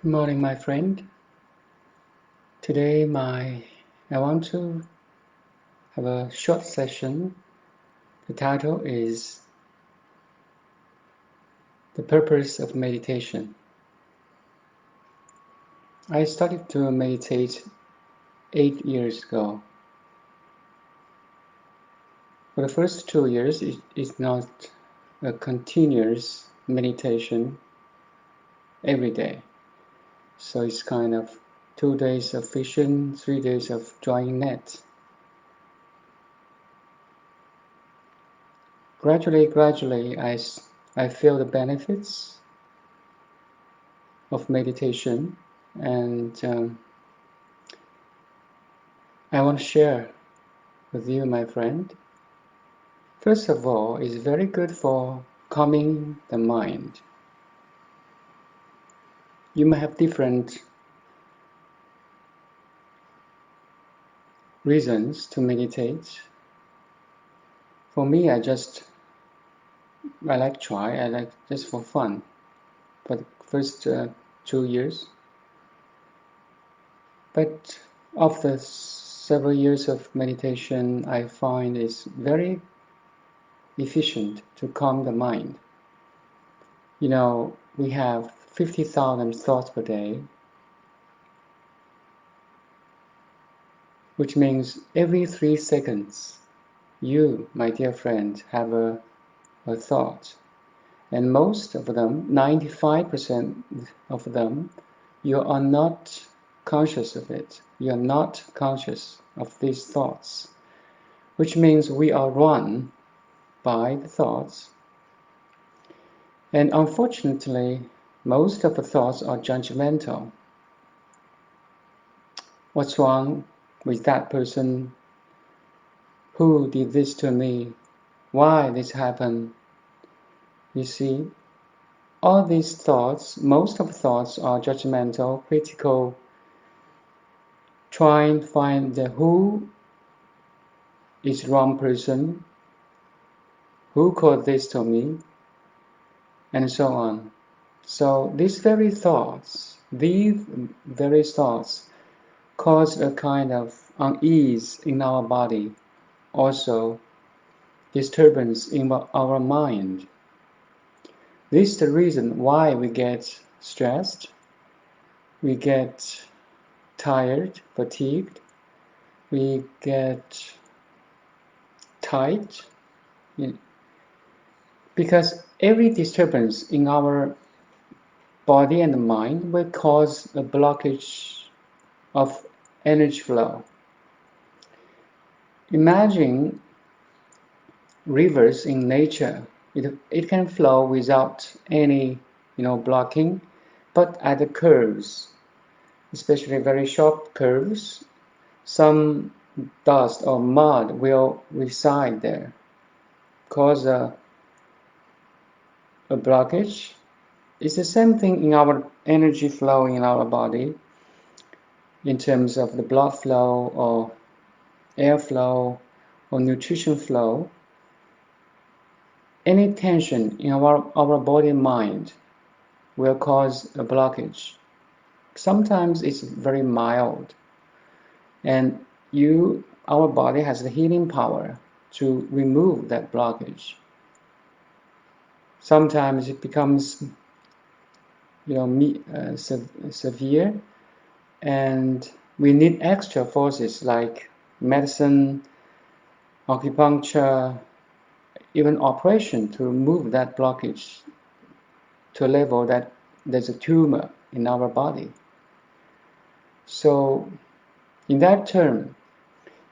Good morning, my friend. Today, I want to have a short session. The title is The Purpose of Meditation. I started to meditate 8 years ago. For the first 2 years, it's not a continuous meditation every day. So it's kind of 2 days of fishing, 3 days of drawing net. Gradually, I feel the benefits of meditation, and I want to share with you, my friend. First of all, it's very good for calming the mind. You may have different reasons to meditate. For me, I like just for fun for the first 2 years. But after several years of meditation, I find it's very efficient to calm the mind. You know, we have 50,000 thoughts per day, which means every 3 seconds, you, my dear friend, have a thought. And most of them, 95% of them, you are not conscious of it. You are not conscious of these thoughts, which means we are run by the thoughts. And unfortunately, most of the thoughts are judgmental. What's wrong with that person? Who did this to me? Why this happened? You see, all these thoughts, most of the thoughts are judgmental, critical, trying to find the who is wrong person, who caused this to me, and so on. So these very thoughts cause a kind of unease in our body, also disturbance in our mind. This is the reason why we get stressed, we get tired, fatigued, we get tight, because every disturbance in our body and mind will cause a blockage of energy flow. Imagine rivers in nature. It can flow without any blocking, but at the curves, especially very sharp curves, some dust or mud will reside there, cause a blockage. It's the same thing in our energy flow in our body, in terms of the blood flow or air flow or nutrition flow. Any tension in our body and mind will cause a blockage. Sometimes it's very mild, and our body has the healing power to remove that blockage. Sometimes it becomes severe, and we need extra forces like medicine, acupuncture, even operation to remove that blockage to a level that there's a tumor in our body. So in that term,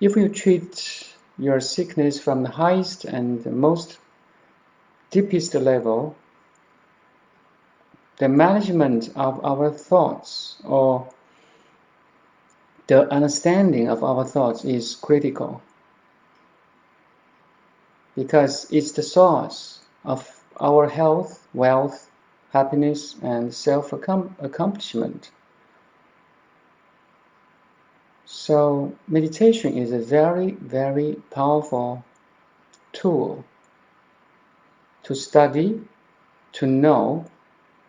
if you treat your sickness from the highest and the most deepest level, the management of our thoughts or the understanding of our thoughts is critical, because it's the source of our health, wealth, happiness, and self-accomplishment. So meditation is a very, very powerful tool to study, to know,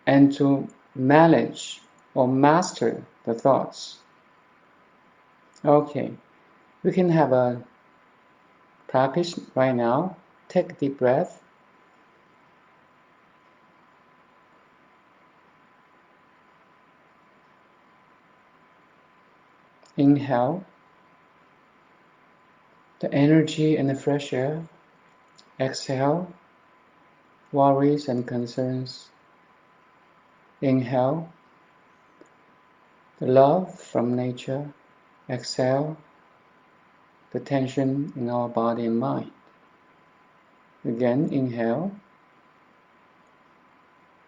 and to manage or master the thoughts. Okay, we can have a practice right now. Take a deep breath. Inhale the energy and the fresh air. Exhale worries and concerns. Inhale the love from nature. Exhale the tension in our body and mind. Again, inhale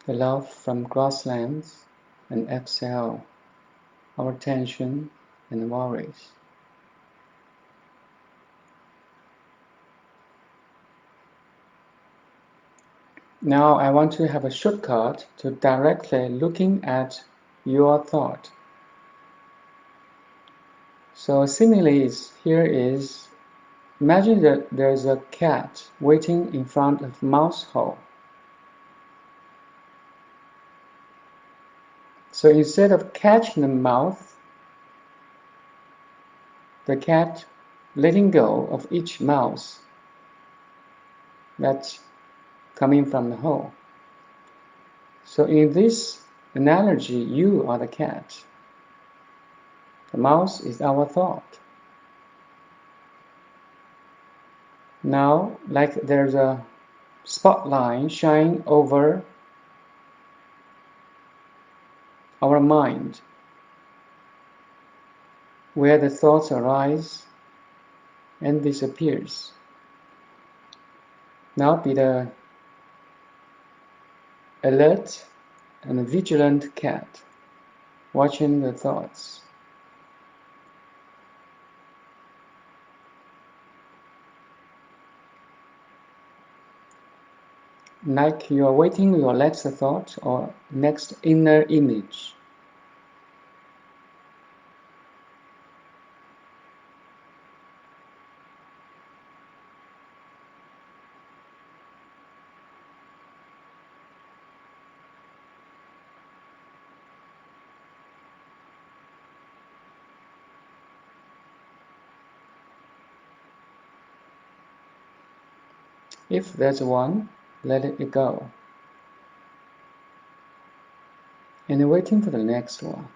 the love from grasslands, and exhale our tension and worries. Now I want to have a shortcut to directly looking at your thought. So simile here is, imagine that there's a cat waiting in front of mouse hole. So instead of catching the mouse, the cat letting go of each mouse that's coming from the hole. So in this analogy, you are the cat. The mouse is our thought. Now, like there's a spotlight shining over our mind, where the thoughts arise and disappears. Now be the alert and vigilant cat, watching the thoughts. Like you are waiting your next thought or next inner image. If there's one, let it go. And waiting for the next one.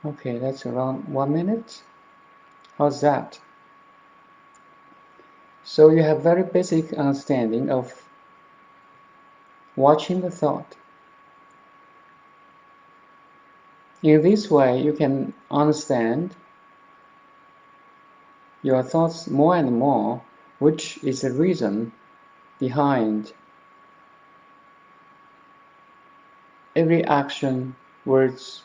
Okay, that's around 1 minute. How's that? So you have very basic understanding of watching the thought. In this way, you can understand your thoughts more and more, which is the reason behind every action, words,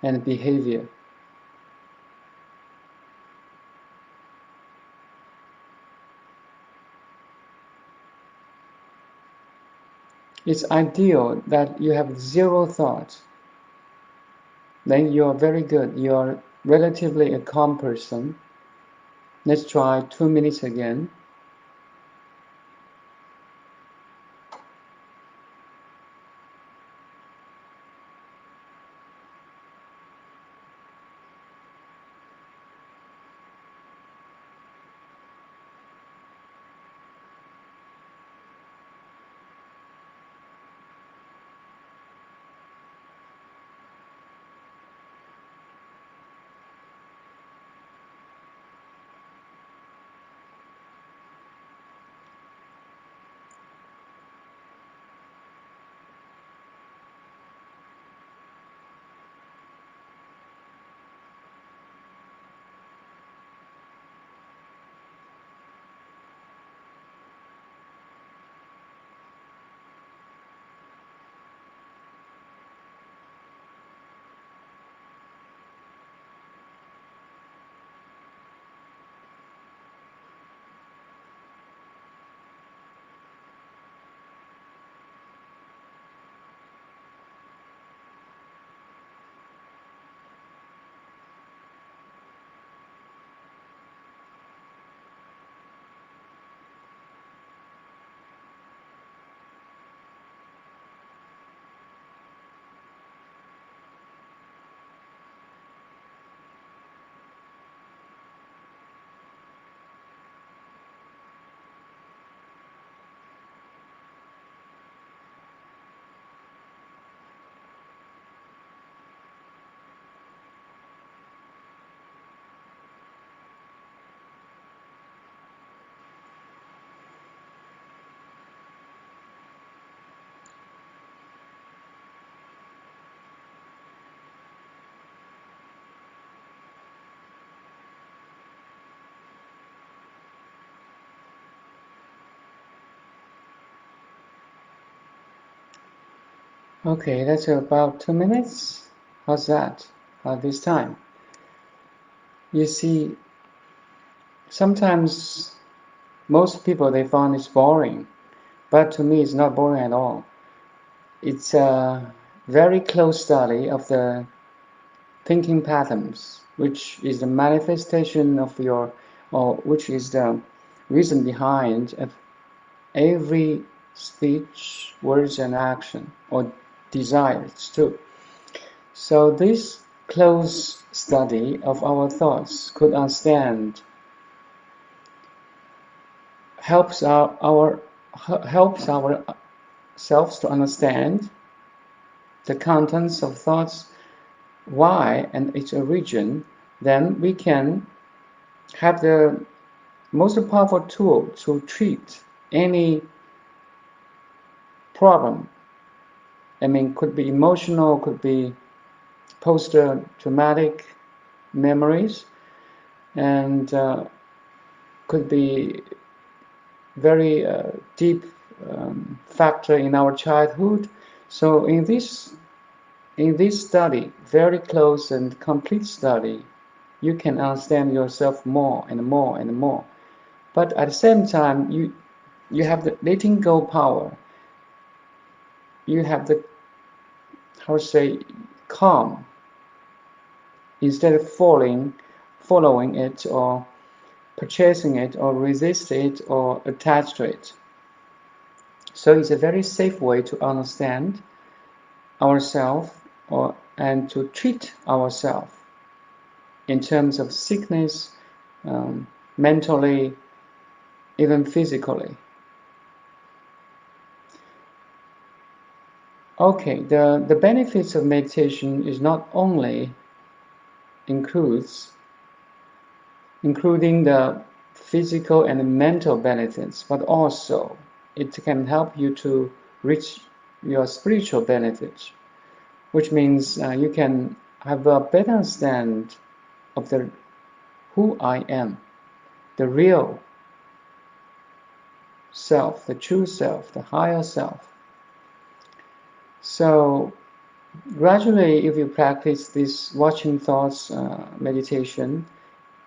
and behavior. It's ideal that you have zero thoughts. Then you are very good. You are relatively a calm person. Let's try 2 minutes again. Okay, that's about 2 minutes. How's that? This time. You see, sometimes most people they find it's boring, but to me it's not boring at all. It's a very close study of the thinking patterns, which is the manifestation of your, or which is the reason behind of every speech, words, and action, or desires too. So this close study of our thoughts could understand helps helps ourselves to understand the contents of thoughts, why and its origin. Then we can have the most powerful tool to treat any problem. I mean, could be emotional, could be post-traumatic memories, and could be very deep factor in our childhood. So in this study, very close and complete study, you can understand yourself more and more and more. But at the same time, you have the letting go power. You have the, how to say, calm instead of following it or purchasing it or resist it or attach to it. So it's a very safe way to understand ourselves or and to treat ourselves in terms of sickness, mentally, even physically. Okay, the benefits of meditation is not only includes including the physical and mental benefits, but also it can help you to reach your spiritual benefits, which means you can have a better understanding of the who I am, the real self, the true self, the higher self. So gradually, if you practice this watching thoughts meditation,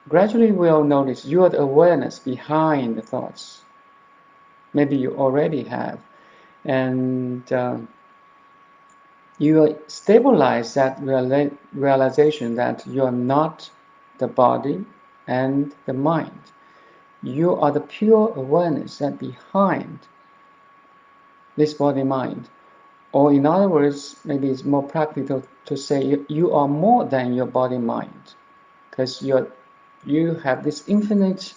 gradually we'll notice your awareness behind the thoughts. Maybe you already have, and you stabilize that realization that you are not the body and the mind. You are the pure awareness that behind this body-mind. Or in other words, maybe it's more practical to say you are more than your body-mind, because you have this infinite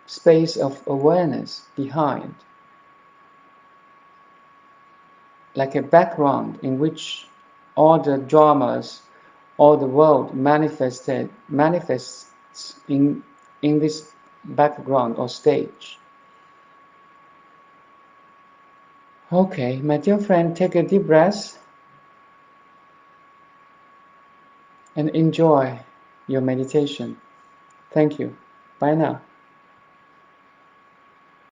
space of awareness behind, like a background in which all the dramas, all the world manifests in this background or stage. Okay, my dear friend, take a deep breath and enjoy your meditation. Thank you. Bye now.